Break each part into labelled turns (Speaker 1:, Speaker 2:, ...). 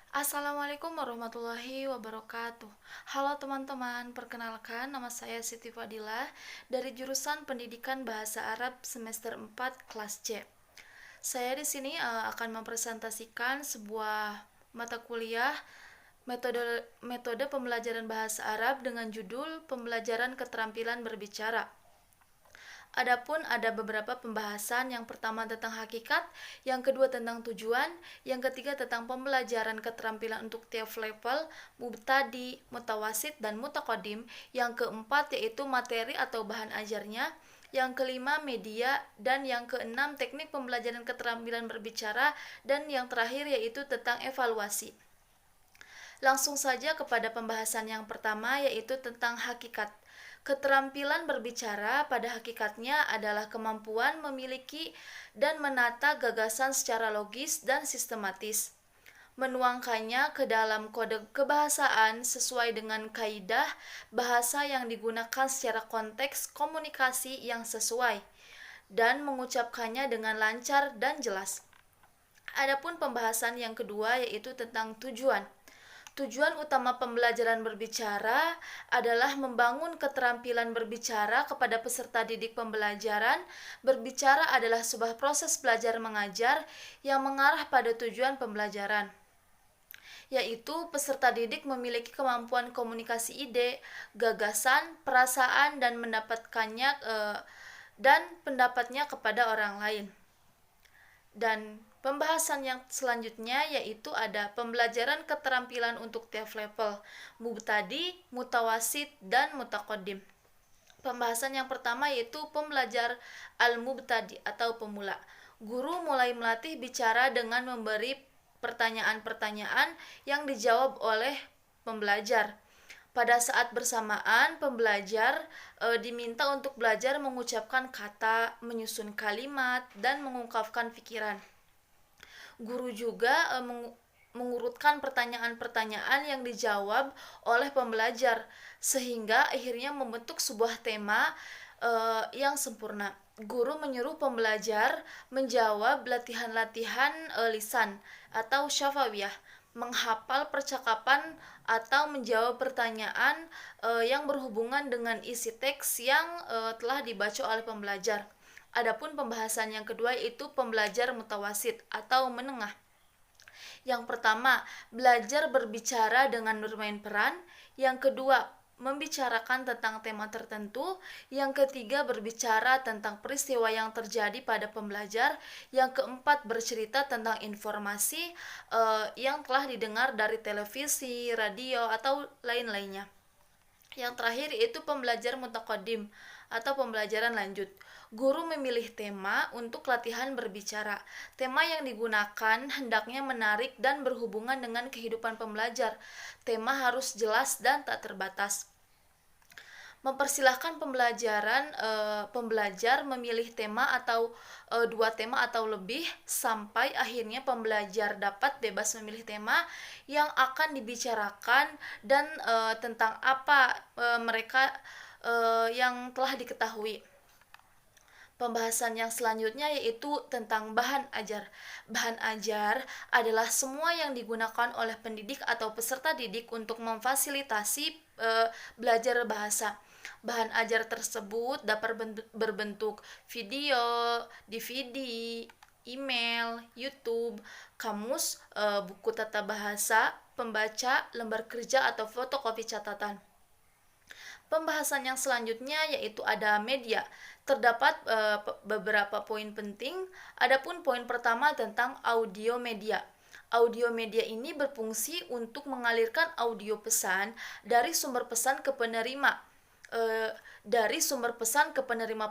Speaker 1: Assalamualaikum warahmatullahi wabarakatuh. Halo teman-teman, perkenalkan nama saya Siti Fadilah dari jurusan Pendidikan Bahasa Arab semester 4 kelas C. Saya di sini akan mempresentasikan sebuah mata kuliah metode metode pembelajaran bahasa Arab dengan judul Pembelajaran Keterampilan Berbicara. Adapun ada beberapa pembahasan, yang pertama tentang hakikat, yang kedua tentang tujuan, yang ketiga tentang pembelajaran keterampilan untuk tiap level, mubtadi, mutawasid, dan mutaqaddim, yang keempat yaitu materi atau bahan ajarnya, yang kelima media, dan yang keenam teknik pembelajaran keterampilan berbicara, dan yang terakhir yaitu tentang evaluasi. Langsung saja kepada pembahasan yang pertama, yaitu tentang hakikat. Keterampilan berbicara pada hakikatnya adalah kemampuan memiliki dan menata gagasan secara logis dan sistematis, menuangkannya ke dalam kode kebahasaan sesuai dengan kaidah bahasa yang digunakan secara konteks komunikasi yang sesuai, dan mengucapkannya dengan lancar dan jelas. Adapun pembahasan yang kedua yaitu tentang tujuan. Tujuan utama pembelajaran berbicara adalah membangun keterampilan berbicara kepada peserta didik pembelajaran. Berbicara adalah sebuah proses belajar mengajar yang mengarah pada tujuan pembelajaran, yaitu peserta didik memiliki kemampuan komunikasi ide, gagasan, perasaan, dan dan pendapatnya kepada orang lain. Dan pembahasan yang selanjutnya yaitu ada pembelajaran keterampilan untuk tiap level, mubtadi, mutawasid, dan mutaqaddim. Pembahasan yang pertama yaitu pembelajar al-mubtadi atau pemula. Guru mulai melatih bicara dengan memberi pertanyaan-pertanyaan yang dijawab oleh pembelajar. Pada saat bersamaan, pembelajar diminta untuk belajar mengucapkan kata, menyusun kalimat, dan mengungkapkan pikiran. Guru juga mengurutkan pertanyaan-pertanyaan yang dijawab oleh pembelajar sehingga akhirnya membentuk sebuah tema yang sempurna. Guru menyuruh pembelajar menjawab latihan-latihan lisan atau syafawiyah, menghafal percakapan atau menjawab pertanyaan yang berhubungan dengan isi teks yang telah dibaca oleh pembelajar. Adapun pembahasan yang kedua yaitu pembelajar mutawasid atau menengah. Yang pertama, belajar berbicara dengan bermain peran. Yang kedua, membicarakan tentang tema tertentu. Yang ketiga, berbicara tentang peristiwa yang terjadi pada pembelajar. Yang keempat, bercerita tentang informasi yang telah didengar dari televisi, radio, atau lain-lainnya. Yang terakhir yaitu pembelajar mutaqaddim atau pembelajaran lanjut. Guru memilih tema untuk latihan berbicara. Tema yang digunakan hendaknya menarik dan berhubungan dengan kehidupan pembelajar. Tema harus jelas dan tak terbatas. Mempersilahkan pembelajar memilih tema atau dua tema atau lebih sampai akhirnya pembelajar dapat bebas memilih tema yang akan dibicarakan dan tentang apa mereka yang telah diketahui. Pembahasan yang selanjutnya yaitu tentang bahan ajar. Bahan ajar adalah semua yang digunakan oleh pendidik atau peserta didik untuk memfasilitasi belajar bahasa. Bahan ajar tersebut dapat berbentuk video, DVD, email, YouTube, kamus, buku tata bahasa, pembaca, lembar kerja atau fotokopi catatan. Pembahasan yang selanjutnya yaitu ada media. Terdapat beberapa poin penting. Adapun poin pertama tentang audio media. Audio media ini berfungsi untuk mengalirkan audio pesan dari sumber pesan ke penerima.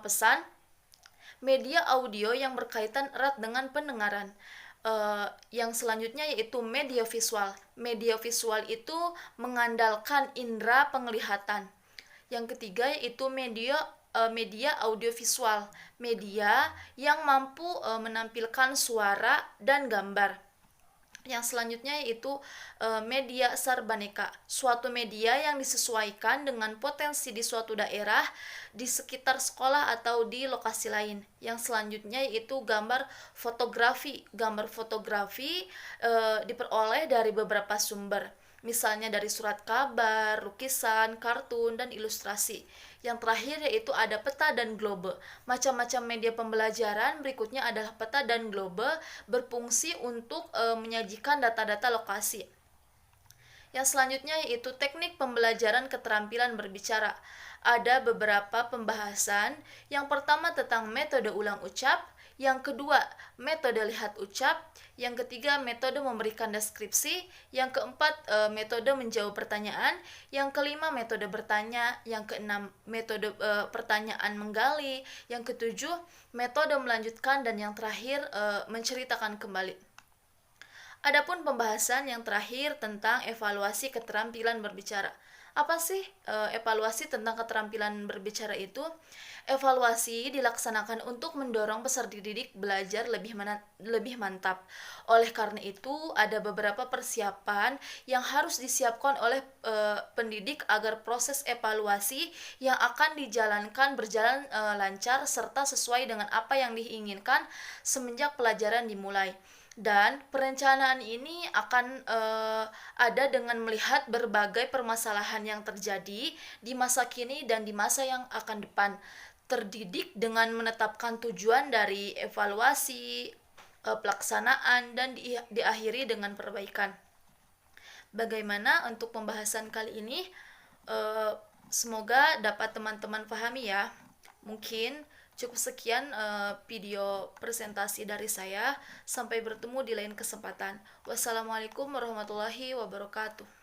Speaker 1: Pesan, media audio yang berkaitan erat dengan pendengaran. Yang selanjutnya yaitu media visual. Media visual itu mengandalkan indera penglihatan. Yang ketiga yaitu media audiovisual, media yang mampu menampilkan suara dan gambar. Yang selanjutnya yaitu media sarbaneka, suatu media yang disesuaikan dengan potensi di suatu daerah, di sekitar sekolah atau di lokasi lain. Yang selanjutnya yaitu gambar fotografi. Gambar fotografi diperoleh dari beberapa sumber, misalnya dari surat kabar, lukisan, kartun, dan ilustrasi. Yang terakhir yaitu ada peta dan globe. Macam-macam media pembelajaran berikutnya adalah peta dan globe, berfungsi untuk menyajikan data-data lokasi. Yang selanjutnya yaitu teknik pembelajaran keterampilan berbicara. Ada beberapa pembahasan. Yang pertama tentang metode ulang ucap, yang kedua metode lihat ucap, yang ketiga metode memberikan deskripsi, yang keempat metode menjawab pertanyaan, yang kelima metode bertanya, yang keenam metode pertanyaan menggali, yang ketujuh metode melanjutkan, dan yang terakhir menceritakan kembali. Adapun pembahasan yang terakhir tentang evaluasi keterampilan berbicara. Apa sih evaluasi tentang keterampilan berbicara itu? Evaluasi dilaksanakan untuk mendorong peserta didik belajar lebih mantap. Oleh karena itu, ada beberapa persiapan yang harus disiapkan oleh pendidik agar proses evaluasi yang akan dijalankan berjalan lancar serta sesuai dengan apa yang diinginkan semenjak pelajaran dimulai. Dan perencanaan ini akan ada dengan melihat berbagai permasalahan yang terjadi di masa kini dan di masa yang akan depan. Terdidik dengan menetapkan tujuan dari evaluasi, pelaksanaan, dan diakhiri dengan perbaikan. Bagaimana untuk pembahasan kali ini? Semoga dapat teman-teman pahami ya. Mungkin cukup sekian video presentasi dari saya. Sampai bertemu di lain kesempatan. Wassalamualaikum warahmatullahi wabarakatuh.